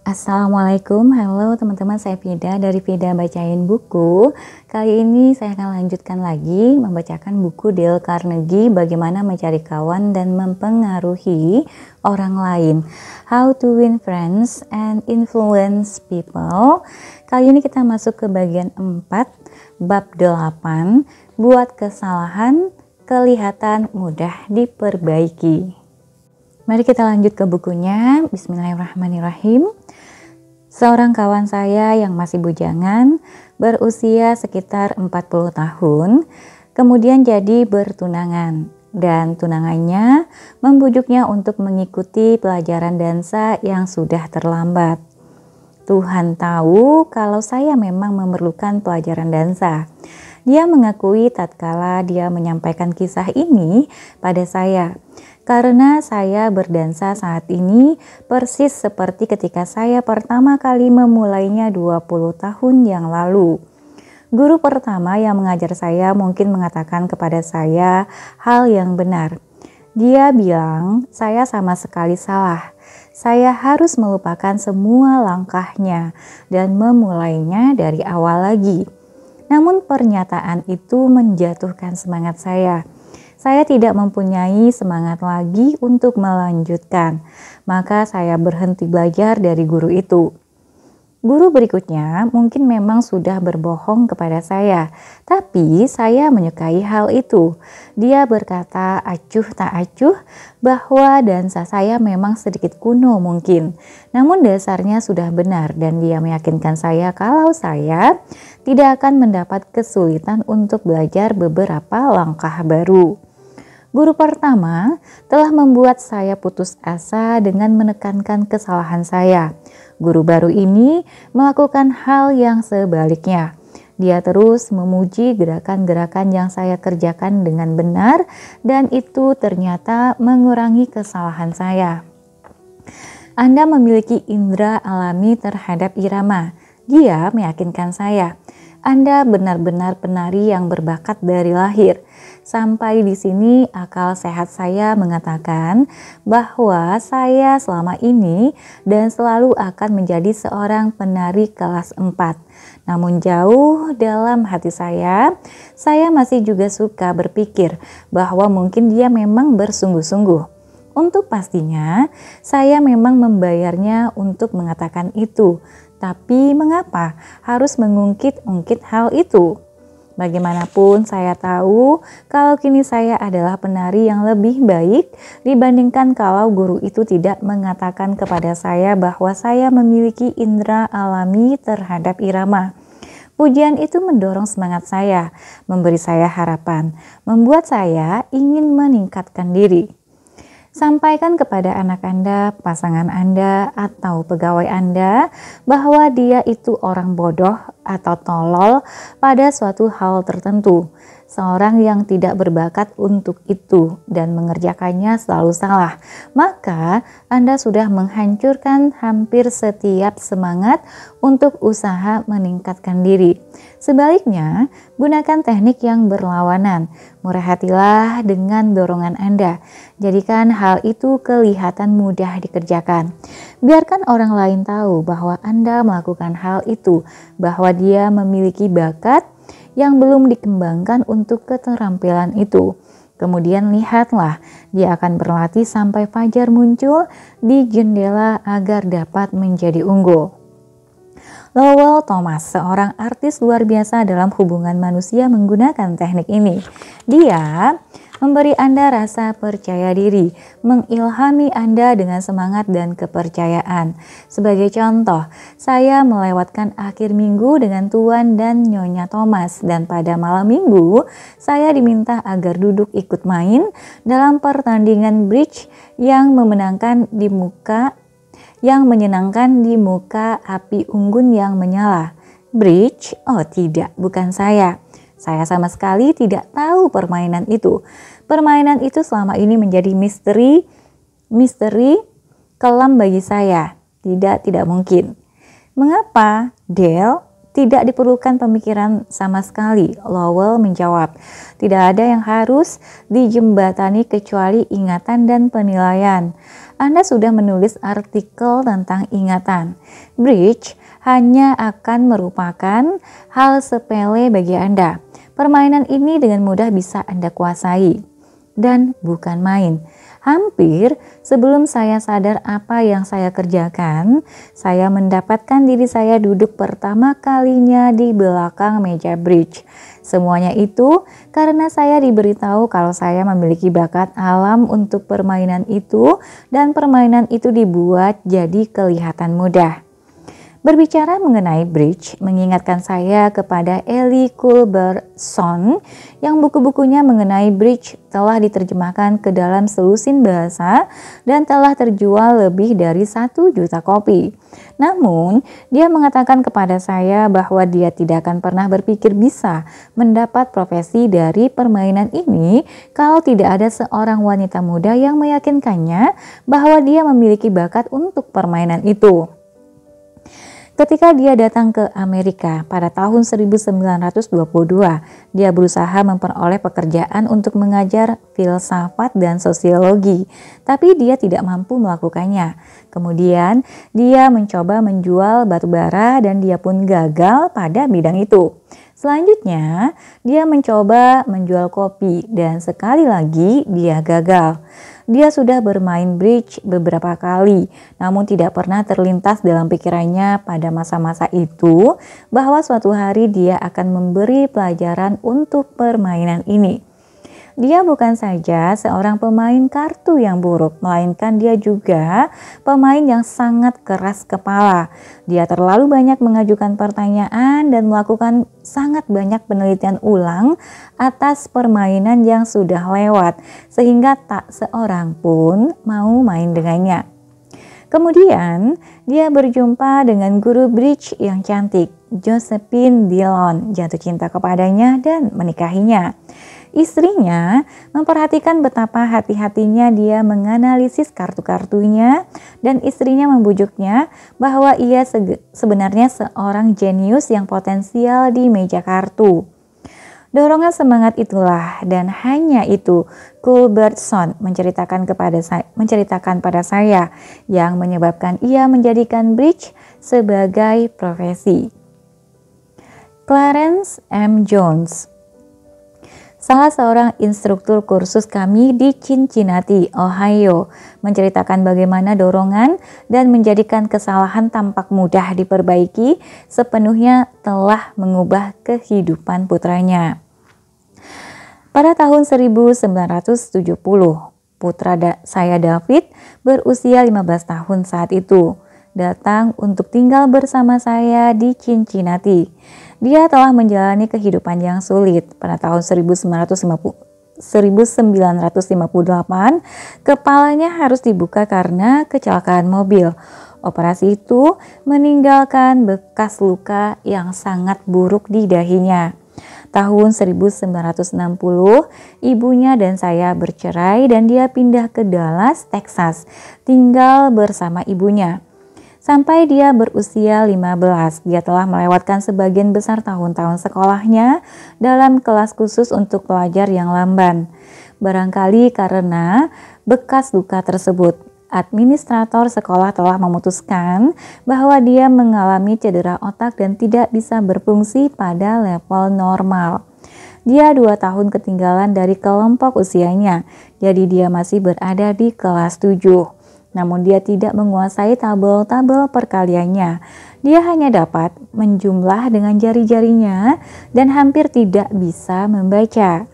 Assalamualaikum, halo teman-teman, saya Vida dari Vida Bacain Buku. Kali ini saya akan lanjutkan lagi membacakan buku Dale Carnegie, Bagaimana Mencari Kawan dan Mempengaruhi Orang Lain, How to Win Friends and Influence People. Kali ini kita masuk ke bagian 4, bab 8, buat kesalahan kelihatan mudah diperbaiki. Mari kita lanjut ke bukunya. Bismillahirrahmanirrahim. Seorang kawan saya yang masih bujangan, berusia sekitar 40 tahun, kemudian jadi bertunangan. Dan tunangannya membujuknya untuk mengikuti pelajaran dansa yang sudah terlambat. Tuhan tahu kalau saya memang memerlukan pelajaran dansa. Dia mengakui tatkala dia menyampaikan kisah ini pada saya. Karena saya berdansa saat ini persis seperti ketika saya pertama kali memulainya 20 tahun yang lalu. Guru pertama yang mengajar saya mungkin mengatakan kepada saya hal yang benar. Dia bilang saya sama sekali salah. Saya harus melupakan semua langkahnya dan memulainya dari awal lagi. Namun pernyataan itu menjatuhkan semangat saya. Saya tidak mempunyai semangat lagi untuk melanjutkan, maka saya berhenti belajar dari guru itu. Guru berikutnya mungkin memang sudah berbohong kepada saya, tapi saya menyukai hal itu. Dia berkata acuh tak acuh bahwa dansa saya memang sedikit kuno mungkin, namun dasarnya sudah benar dan dia meyakinkan saya kalau saya tidak akan mendapat kesulitan untuk belajar beberapa langkah baru. Guru pertama telah membuat saya putus asa dengan menekankan kesalahan saya. Guru baru ini melakukan hal yang sebaliknya. Dia terus memuji gerakan-gerakan yang saya kerjakan dengan benar dan itu ternyata mengurangi kesalahan saya. Anda memiliki indera alami terhadap irama. Dia meyakinkan saya. Anda benar-benar penari yang berbakat dari lahir. Sampai di sini akal sehat saya mengatakan bahwa saya selama ini dan selalu akan menjadi seorang penari kelas 4. Namun jauh dalam hati saya masih juga suka berpikir bahwa mungkin dia memang bersungguh-sungguh. Untuk pastinya, saya memang membayarnya untuk mengatakan itu. Tapi mengapa harus mengungkit-ungkit hal itu? Bagaimanapun saya tahu kalau kini saya adalah penari yang lebih baik dibandingkan kalau guru itu tidak mengatakan kepada saya bahwa saya memiliki indera alami terhadap irama. Pujian itu mendorong semangat saya, memberi saya harapan, membuat saya ingin meningkatkan diri. Sampaikan kepada anak Anda, pasangan Anda, atau pegawai Anda bahwa dia itu orang bodoh atau tolol pada suatu hal tertentu. Seorang yang tidak berbakat untuk itu dan mengerjakannya selalu salah. Maka Anda sudah menghancurkan hampir setiap semangat untuk usaha meningkatkan diri. Sebaliknya, gunakan teknik yang berlawanan. Murah hatilah dengan dorongan Anda. Jadikan hal itu kelihatan mudah dikerjakan. Biarkan orang lain tahu bahwa Anda melakukan hal itu, bahwa dia memiliki bakat yang belum dikembangkan untuk keterampilan itu. Kemudian lihatlah, dia akan berlatih sampai fajar muncul di jendela agar dapat menjadi unggul. Lowell Thomas, seorang artis luar biasa dalam hubungan manusia menggunakan teknik ini. Dia memberi Anda rasa percaya diri, mengilhami Anda dengan semangat dan kepercayaan. Sebagai contoh, saya melewatkan akhir minggu dengan Tuan dan Nyonya Thomas dan pada malam minggu saya diminta agar duduk ikut main dalam pertandingan bridge yang menyenangkan di muka api unggun yang menyala. Bridge? Oh tidak, bukan saya. Saya sama sekali tidak tahu permainan itu. Permainan itu selama ini menjadi misteri kelam bagi saya. Tidak mungkin. Mengapa, Dale? Tidak diperlukan pemikiran sama sekali, Lowell menjawab. Tidak ada yang harus dijembatani kecuali ingatan dan penilaian. Anda sudah menulis artikel tentang ingatan. Bridge hanya akan merupakan hal sepele bagi Anda. Permainan ini dengan mudah bisa Anda kuasai. Dan bukan main. Hampir sebelum saya sadar apa yang saya kerjakan, saya mendapatkan diri saya duduk pertama kalinya di belakang meja bridge. Semuanya itu karena saya diberitahu kalau saya memiliki bakat alam untuk permainan itu dan permainan itu dibuat jadi kelihatan mudah. Berbicara mengenai bridge mengingatkan saya kepada Ellie Culbertson yang buku-bukunya mengenai bridge telah diterjemahkan ke dalam selusin bahasa dan telah terjual lebih dari 1 juta kopi. Namun, dia mengatakan kepada saya bahwa dia tidak akan pernah berpikir bisa mendapat profesi dari permainan ini kalau tidak ada seorang wanita muda yang meyakinkannya bahwa dia memiliki bakat untuk permainan itu. Ketika dia datang ke Amerika pada tahun 1922, dia berusaha memperoleh pekerjaan untuk mengajar filsafat dan sosiologi, tapi dia tidak mampu melakukannya. Kemudian, dia mencoba menjual batu bara dan dia pun gagal pada bidang itu. Selanjutnya, dia mencoba menjual kopi dan sekali lagi dia gagal. Dia sudah bermain bridge beberapa kali, namun tidak pernah terlintas dalam pikirannya pada masa-masa itu bahwa suatu hari dia akan memberi pelajaran untuk permainan ini. Dia bukan saja seorang pemain kartu yang buruk, melainkan dia juga pemain yang sangat keras kepala. Dia terlalu banyak mengajukan pertanyaan dan melakukan sangat banyak penelitian ulang atas permainan yang sudah lewat, sehingga tak seorang pun mau main dengannya. Kemudian, dia berjumpa dengan guru bridge yang cantik, Josephine Dillon, jatuh cinta kepadanya dan menikahinya. Istrinya memperhatikan betapa hati-hatinya dia menganalisis kartu-kartunya dan istrinya membujuknya bahwa ia sebenarnya seorang jenius yang potensial di meja kartu. Dorongan semangat itulah dan hanya itu Culbertson menceritakan pada saya yang menyebabkan ia menjadikan bridge sebagai profesi. Clarence M. Jones, salah seorang instruktur kursus kami di Cincinnati, Ohio, menceritakan bagaimana dorongan dan menjadikan kesalahan tampak mudah diperbaiki sepenuhnya telah mengubah kehidupan putranya. Pada tahun 1970, putra saya David berusia 15 tahun saat itu datang untuk tinggal bersama saya di Cincinnati. Dia telah menjalani kehidupan yang sulit. Pada tahun 1958, kepalanya harus dibuka karena kecelakaan mobil. Operasi itu meninggalkan bekas luka yang sangat buruk di dahinya. Tahun 1960, ibunya dan saya bercerai dan dia pindah ke Dallas, Texas, tinggal bersama ibunya. Sampai dia berusia 15, dia telah melewatkan sebagian besar tahun-tahun sekolahnya dalam kelas khusus untuk pelajar yang lamban. Barangkali karena bekas luka tersebut, administrator sekolah telah memutuskan bahwa dia mengalami cedera otak dan tidak bisa berfungsi pada level normal. Dia 2 tahun ketinggalan dari kelompok usianya, jadi dia masih berada di kelas 7. Namun dia tidak menguasai tabel-tabel perkaliannya. Dia hanya dapat menjumlah dengan jari-jarinya dan hampir tidak bisa membaca.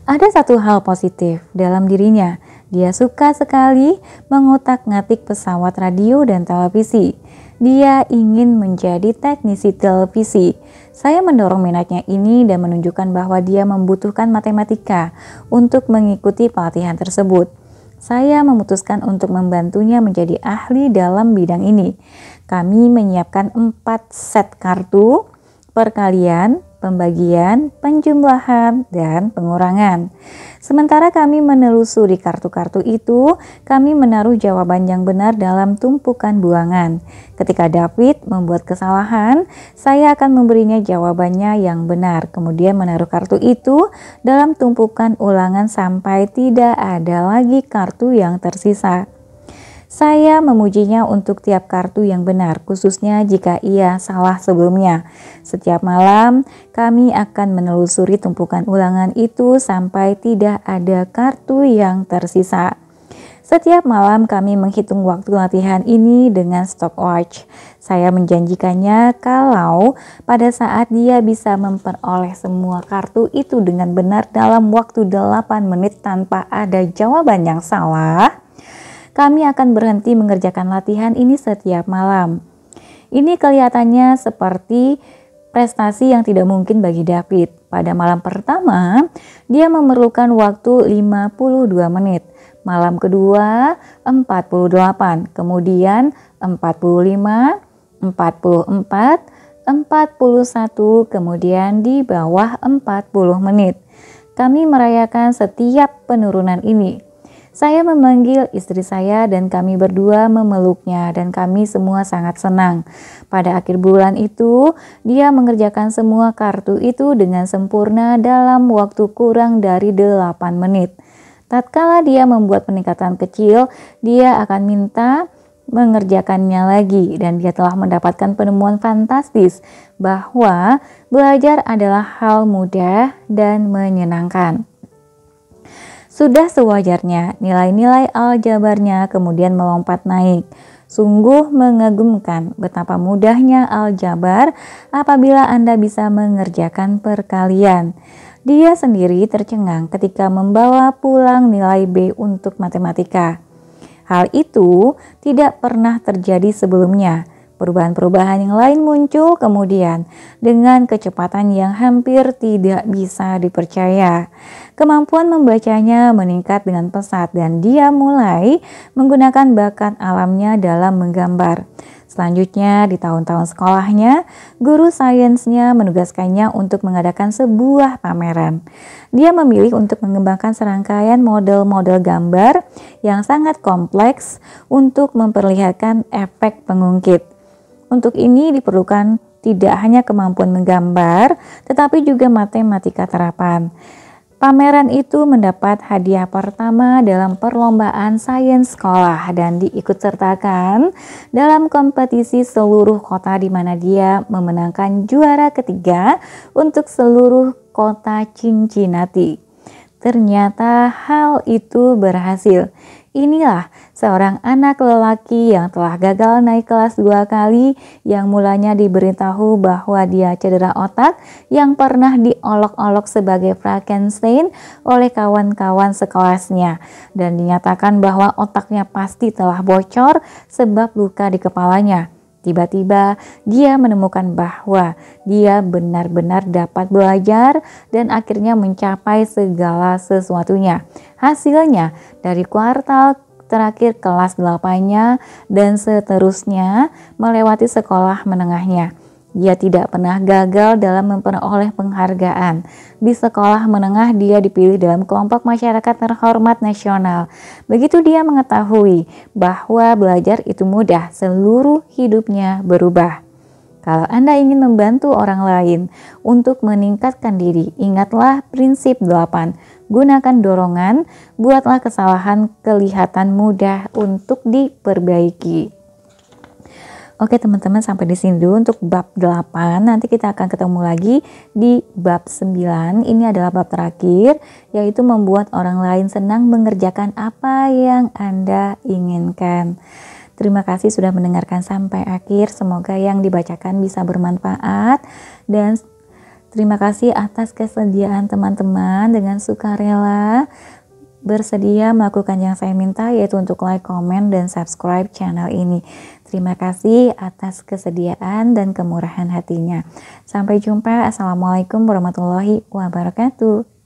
Ada satu hal positif dalam dirinya. Dia suka sekali mengutak-ngatik pesawat radio dan televisi. Dia ingin menjadi teknisi televisi. Saya mendorong minatnya ini dan menunjukkan bahwa dia membutuhkan matematika untuk mengikuti pelatihan tersebut. Saya memutuskan untuk membantunya menjadi ahli dalam bidang ini. Kami menyiapkan 4 set kartu perkalian pembagian, penjumlahan, dan pengurangan. Sementara kami menelusuri kartu-kartu itu, kami menaruh jawaban yang benar dalam tumpukan buangan. Ketika David membuat kesalahan, saya akan memberinya jawabannya yang benar, kemudian menaruh kartu itu dalam tumpukan ulangan sampai tidak ada lagi kartu yang tersisa. Saya memujinya untuk tiap kartu yang benar, khususnya jika ia salah sebelumnya. Setiap malam, kami akan menelusuri tumpukan ulangan itu sampai tidak ada kartu yang tersisa. Setiap malam kami menghitung waktu latihan ini dengan stopwatch. Saya menjanjikannya kalau pada saat dia bisa memperoleh semua kartu itu dengan benar dalam waktu 8 menit tanpa ada jawaban yang salah, kami akan berhenti mengerjakan latihan ini setiap malam. Ini kelihatannya seperti prestasi yang tidak mungkin bagi David. Pada malam pertama, dia memerlukan waktu 52 menit. Malam kedua, 48, kemudian 45, 44, 41, kemudian di bawah 40 menit. Kami merayakan setiap penurunan ini. Saya memanggil istri saya dan kami berdua memeluknya dan kami semua sangat senang. Pada akhir bulan itu, dia mengerjakan semua kartu itu dengan sempurna dalam waktu kurang dari 8 menit. Tatkala dia membuat peningkatan kecil, dia akan minta mengerjakannya lagi dan dia telah mendapatkan penemuan fantastis bahwa belajar adalah hal mudah dan menyenangkan. Sudah sewajarnya nilai-nilai aljabarnya kemudian melompat naik. Sungguh mengagumkan betapa mudahnya aljabar apabila Anda bisa mengerjakan perkalian. Dia sendiri tercengang ketika membawa pulang nilai B untuk matematika. Hal itu tidak pernah terjadi sebelumnya. Perubahan-perubahan yang lain muncul kemudian dengan kecepatan yang hampir tidak bisa dipercaya. Kemampuan membacanya meningkat dengan pesat dan dia mulai menggunakan bakat alamnya dalam menggambar. Selanjutnya di tahun-tahun sekolahnya, guru sainsnya menugaskannya untuk mengadakan sebuah pameran. Dia memilih untuk mengembangkan serangkaian model-model gambar yang sangat kompleks untuk memperlihatkan efek pengungkit. Untuk ini diperlukan tidak hanya kemampuan menggambar, tetapi juga matematika terapan. Pameran itu mendapat hadiah pertama dalam perlombaan sains sekolah dan diikutsertakan dalam kompetisi seluruh kota di mana dia memenangkan juara ketiga untuk seluruh kota Cincinnati. Ternyata hal itu berhasil. Inilah seorang anak lelaki yang telah gagal naik kelas 2 kali, yang mulanya diberitahu bahwa dia cedera otak, yang pernah diolok-olok sebagai Frankenstein oleh kawan-kawan sekelasnya, dan dinyatakan bahwa otaknya pasti telah bocor sebab luka di kepalanya. Tiba-tiba dia menemukan bahwa dia benar-benar dapat belajar dan akhirnya mencapai segala sesuatunya. Hasilnya dari kuartal terakhir kelas 8-nya dan seterusnya melewati sekolah menengahnya. Dia tidak pernah gagal dalam memperoleh penghargaan. Di sekolah menengah dia dipilih dalam kelompok masyarakat terhormat nasional. Begitu dia mengetahui bahwa belajar itu mudah, seluruh hidupnya berubah. Kalau Anda ingin membantu orang lain untuk meningkatkan diri, ingatlah prinsip 8. Gunakan dorongan, buatlah kesalahan kelihatan mudah untuk diperbaiki. Oke teman-teman, sampai di sini dulu untuk bab 8. Nanti kita akan ketemu lagi di bab 9. Ini adalah bab terakhir, yaitu membuat orang lain senang mengerjakan apa yang Anda inginkan. Terima kasih sudah mendengarkan sampai akhir. Semoga yang dibacakan bisa bermanfaat. Dan terima kasih atas kesediaan teman-teman dengan sukarela bersedia melakukan yang saya minta, yaitu untuk like, komen, dan subscribe channel ini. Terima kasih atas kesediaan dan kemurahan hatinya. Sampai jumpa. Assalamualaikum warahmatullahi wabarakatuh.